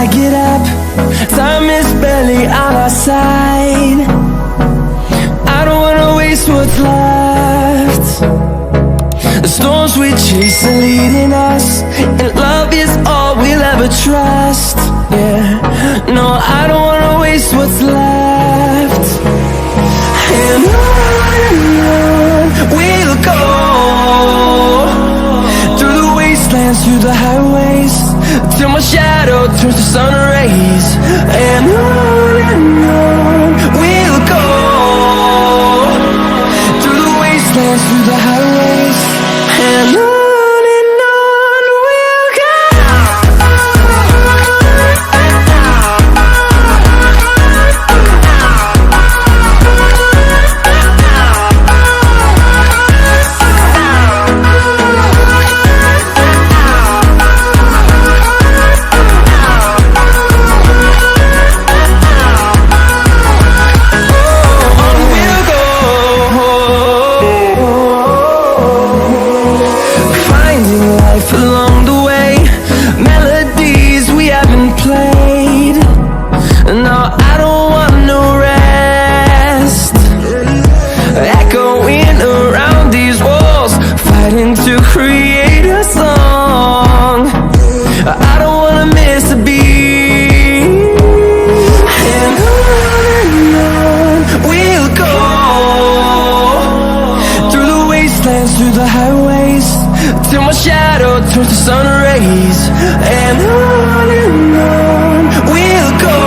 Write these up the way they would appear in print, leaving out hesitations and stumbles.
I get up, time is barely on our side. I don't wanna waste what's left. The storms we chase are leading us, and love is all we'll ever trust. Yeah, no, I don't wanna waste what's left. And on we'll go, through the wastelands, through the highways, till my shadow turns to sun rays. And on we'll go, through the wastelands, through the highways, and on. Along the way, melodies we haven't played. No, I don't want no rest. Echoing around these walls, fighting to create a song. I don't wanna miss a beat. And on we'll go, through the wastelands, through the highways, till my shadow turns to sun rays. And on we'll go,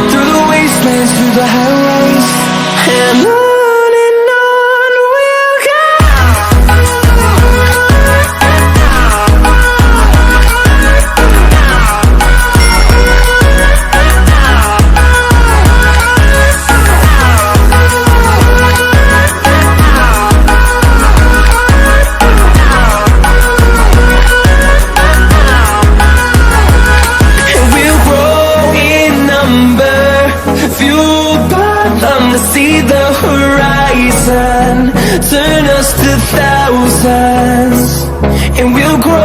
through the wastelands, through the highways, and on. See the horizon, turn us to thousands, and we'll grow